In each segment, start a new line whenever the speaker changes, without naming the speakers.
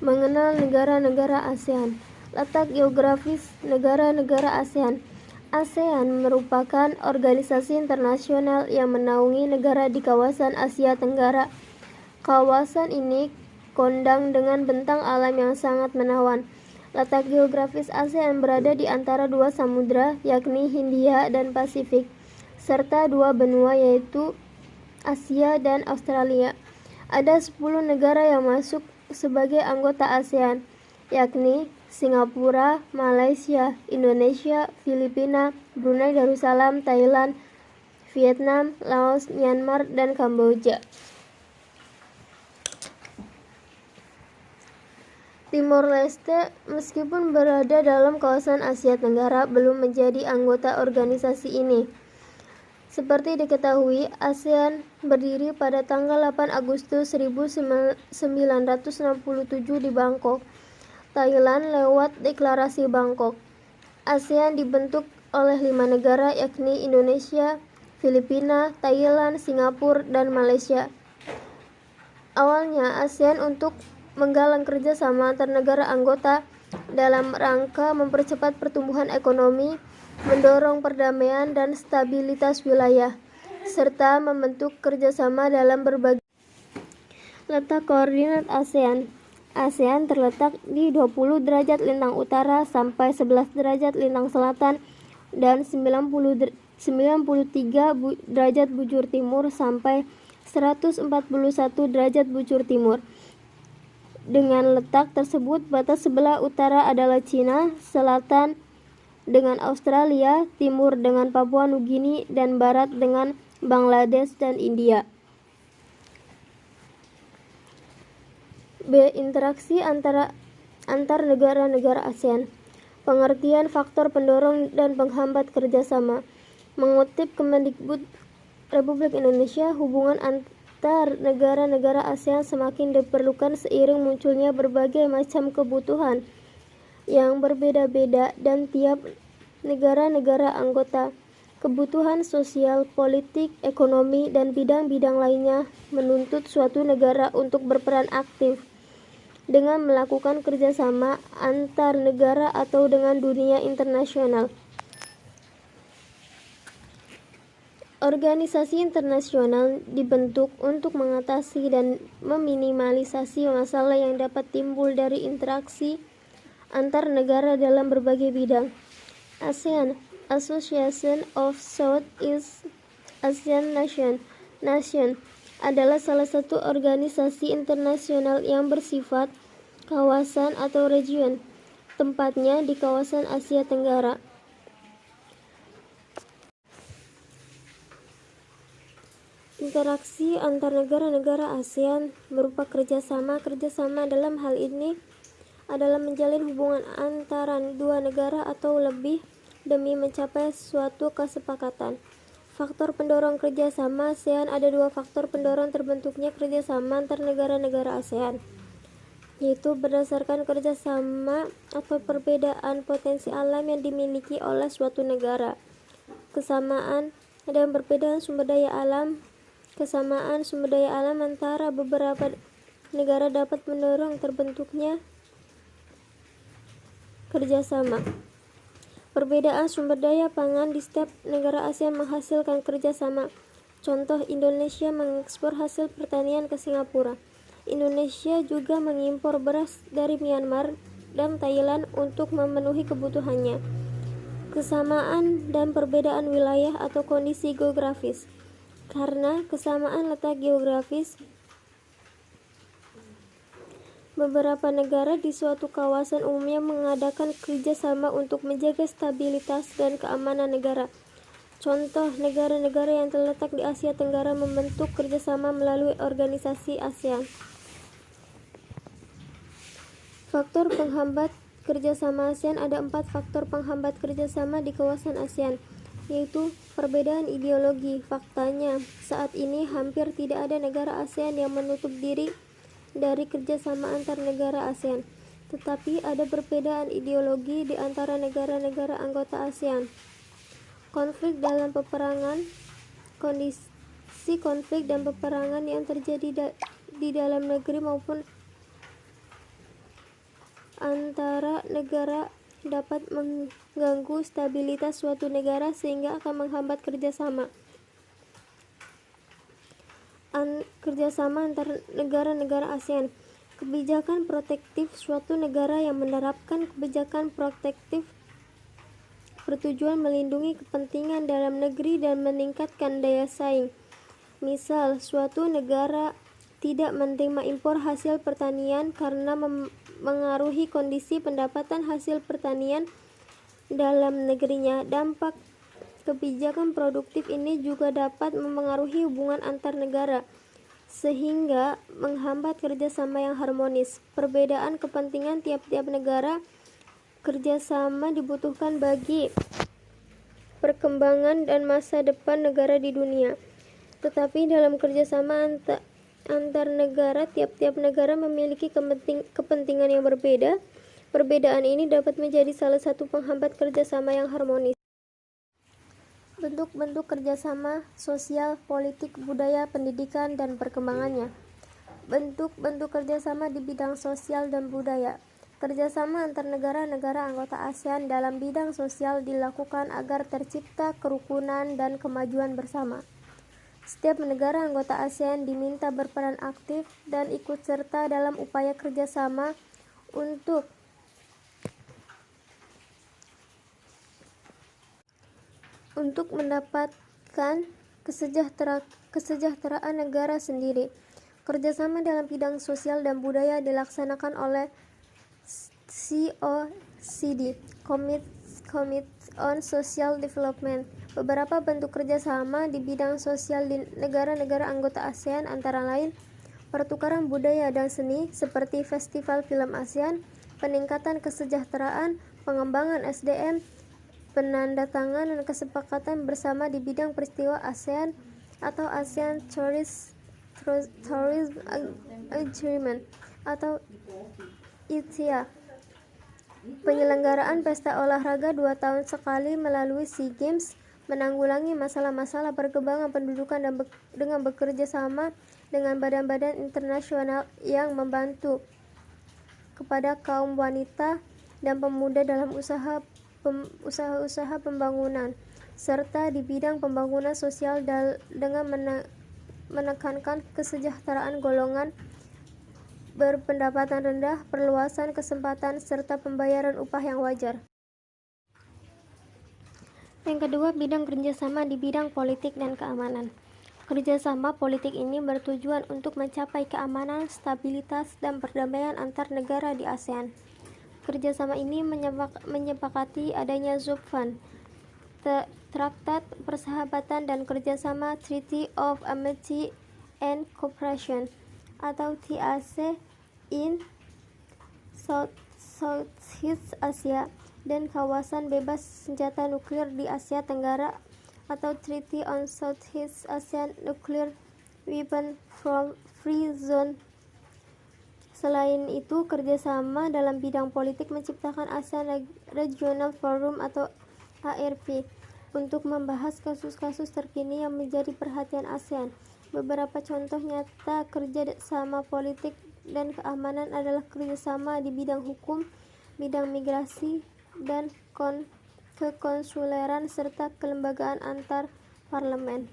Mengenal negara-negara ASEAN. Letak geografis negara-negara ASEAN. ASEAN merupakan organisasi internasional yang menaungi negara di kawasan Asia Tenggara. Kawasan ini kondang dengan bentang alam yang sangat menawan. Letak geografis ASEAN berada di antara dua samudra, yakni Hindia dan Pasifik, serta dua benua yaitu Asia dan Australia. Ada 10 negara yang masuk sebagai anggota ASEAN, yakni Singapura, Malaysia, Indonesia, Filipina, Brunei Darussalam, Thailand, Vietnam, Laos, Myanmar, dan Kamboja. Timor Leste, meskipun berada dalam kawasan Asia Tenggara, belum menjadi anggota organisasi ini. Seperti diketahui, ASEAN berdiri pada tanggal 8 Agustus 1967 di Bangkok, Thailand lewat Deklarasi Bangkok. ASEAN dibentuk oleh 5 negara yakni Indonesia, Filipina, Thailand, Singapura, dan Malaysia. Awalnya ASEAN untuk menggalang kerjasama antar negara anggota dalam rangka mempercepat pertumbuhan ekonomi, mendorong perdamaian dan stabilitas wilayah, serta membentuk kerjasama dalam berbagai. Letak koordinat ASEAN. ASEAN terletak di 20 derajat lintang utara sampai 11 derajat lintang selatan dan 93 derajat bujur timur sampai 141 derajat bujur timur. Dengan letak tersebut, batas sebelah utara adalah Cina, selatan dengan Australia, timur dengan Papua Nugini, dan barat dengan Bangladesh dan India. B. Interaksi antar negara-negara ASEAN. Pengertian faktor pendorong dan penghambat kerjasama. Mengutip Kemendikbud Republik Indonesia, hubungan antar negara-negara ASEAN semakin diperlukan seiring munculnya berbagai macam kebutuhan yang berbeda-beda dan tiap negara-negara anggota. Kebutuhan sosial, politik, ekonomi, dan bidang-bidang lainnya menuntut suatu negara untuk berperan aktif dengan melakukan kerjasama antar negara atau dengan dunia internasional. Organisasi internasional dibentuk untuk mengatasi dan meminimalisasi masalah yang dapat timbul dari interaksi antar negara dalam berbagai bidang. ASEAN, Association of Southeast Asian Nation, adalah salah satu organisasi internasional yang bersifat kawasan atau region, tempatnya di kawasan Asia Tenggara. Interaksi antar negara-negara ASEAN berupa kerjasama dalam hal ini adalah menjalin hubungan antara dua negara atau lebih demi mencapai suatu kesepakatan. Faktor pendorong kerjasama ASEAN. Ada 2 faktor pendorong terbentuknya kerjasama antar negara-negara ASEAN, yaitu berdasarkan kerjasama atau perbedaan potensi alam yang dimiliki oleh suatu negara. Kesamaan dan perbedaan sumber daya alam. Kesamaan sumber daya alam antara beberapa negara dapat mendorong terbentuknya kerjasama. Perbedaan sumber daya pangan di setiap negara ASEAN menghasilkan kerjasama. Contoh, Indonesia mengekspor hasil pertanian ke Singapura. Indonesia juga mengimpor beras dari Myanmar dan Thailand untuk memenuhi kebutuhannya. Kesamaan dan perbedaan wilayah atau kondisi geografis. Karena kesamaan letak geografis, beberapa negara di suatu kawasan umumnya mengadakan kerjasama untuk menjaga stabilitas dan keamanan negara. Contoh, negara-negara yang terletak di Asia Tenggara membentuk kerjasama melalui organisasi ASEAN. Faktor penghambat kerjasama ASEAN. Ada 4 faktor penghambat kerjasama di kawasan ASEAN, yaitu perbedaan ideologi. Faktanya, saat ini hampir tidak ada negara ASEAN yang menutup diri dari kerjasama antar negara ASEAN, tetapi ada perbedaan ideologi di antara negara-negara anggota ASEAN. Konflik dalam peperangan. Kondisi konflik dan peperangan yang terjadi di dalam negeri maupun antara negara dapat mengganggu stabilitas suatu negara sehingga akan menghambat kerjasama antar negara-negara ASEAN. Kebijakan protektif suatu negara yang menerapkan kebijakan protektif bertujuan melindungi kepentingan dalam negeri dan meningkatkan daya saing. Misal, suatu negara tidak menerima impor hasil pertanian karena mengaruhi kondisi pendapatan hasil pertanian dalam negerinya. Dampak kebijakan produktif ini juga dapat mempengaruhi hubungan antar negara, sehingga menghambat kerjasama yang harmonis. Perbedaan kepentingan tiap-tiap negara, kerjasama dibutuhkan bagi perkembangan dan masa depan negara di dunia. Tetapi dalam kerjasama antar negara, tiap-tiap negara memiliki kepentingan yang berbeda. Perbedaan ini dapat menjadi salah satu penghambat kerjasama yang harmonis. Bentuk-bentuk kerjasama sosial, politik, budaya, pendidikan, dan perkembangannya. Bentuk-bentuk kerjasama di bidang sosial dan budaya. Kerjasama antar negara-negara anggota ASEAN dalam bidang sosial dilakukan agar tercipta kerukunan dan kemajuan bersama. Setiap negara anggota ASEAN diminta berperan aktif dan ikut serta dalam upaya kerjasama untuk mendapatkan kesejahteraan negara sendiri. Kerjasama dalam bidang sosial dan budaya dilaksanakan oleh COCD, Commit on Social Development. Beberapa bentuk kerjasama di bidang sosial di negara-negara anggota ASEAN antara lain pertukaran budaya dan seni seperti Festival Film ASEAN, peningkatan kesejahteraan, pengembangan SDM, penandatanganan kesepakatan bersama di bidang peristiwa ASEAN atau ASEAN Tourism Agreement atau ITIA. Penyelenggaraan pesta olahraga 2 tahun sekali melalui SEA Games, menanggulangi masalah-masalah perkembangan pendudukan dengan bekerja sama dengan badan-badan internasional yang membantu kepada kaum wanita dan pemuda dalam usaha-usaha pembangunan, serta di bidang pembangunan sosial dengan menekankan kesejahteraan golongan berpendapatan rendah, perluasan kesempatan, serta pembayaran upah yang wajar. Yang kedua, bidang kerjasama di bidang politik dan keamanan. Kerjasama politik ini bertujuan untuk mencapai keamanan, stabilitas, dan perdamaian antar negara di ASEAN. Kerjasama ini menyepakati adanya ZOPFAN, Traktat Persahabatan dan Kerjasama Treaty of Amity and Cooperation atau TAC in Southeast Asia dan Kawasan Bebas Senjata Nuklir di Asia Tenggara atau Treaty on Southeast Asian Nuclear Weapon Free Zone. Selain itu, kerjasama dalam bidang politik menciptakan ASEAN Regional Forum atau ARP untuk membahas kasus-kasus terkini yang menjadi perhatian ASEAN. Beberapa contoh nyata kerjasama politik dan keamanan adalah kerjasama di bidang hukum, bidang migrasi, dan kekonsuleran, serta kelembagaan antar parlemen.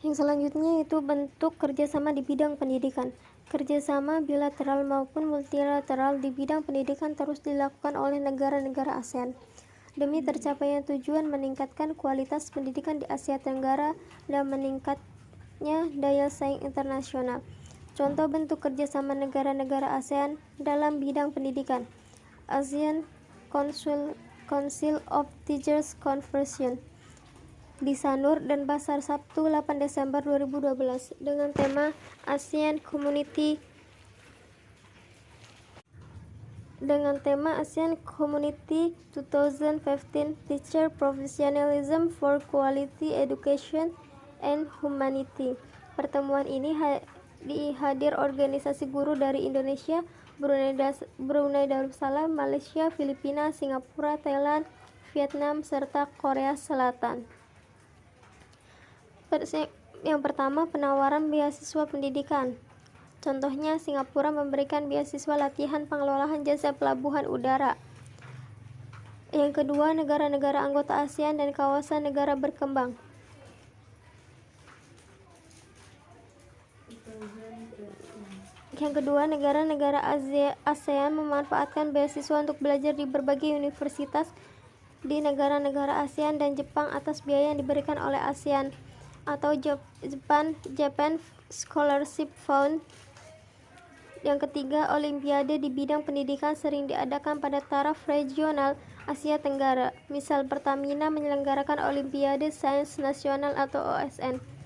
Yang selanjutnya itu bentuk kerjasama di bidang pendidikan. Kerjasama bilateral maupun multilateral di bidang pendidikan terus dilakukan oleh negara-negara ASEAN demi tercapainya tujuan meningkatkan kualitas pendidikan di Asia Tenggara dan meningkatnya daya saing internasional. Contoh bentuk kerjasama negara-negara ASEAN dalam bidang pendidikan: ASEAN Council of Teachers Conference di Sanur dan Pasar Sabtu 8 Desember 2012 dengan tema ASEAN Community 2015 Teacher Professionalism for Quality Education and Humanity. Pertemuan ini dihadir organisasi guru dari Indonesia, Brunei Darussalam, Malaysia, Filipina, Singapura, Thailand, Vietnam, serta Korea Selatan. Yang pertama, penawaran beasiswa pendidikan. Contohnya, Singapura memberikan beasiswa latihan pengelolaan jasa pelabuhan udara. Yang kedua, negara-negara anggota ASEAN dan kawasan negara berkembang. Yang kedua, negara-negara ASEAN memanfaatkan beasiswa untuk belajar di berbagai universitas di negara-negara ASEAN dan Jepang atas biaya yang diberikan oleh ASEAN atau Japan Scholarship Fund. Yang ketiga, olimpiade di bidang pendidikan sering diadakan pada taraf regional Asia Tenggara. Misal, Pertamina menyelenggarakan Olimpiade Sains Nasional atau OSN.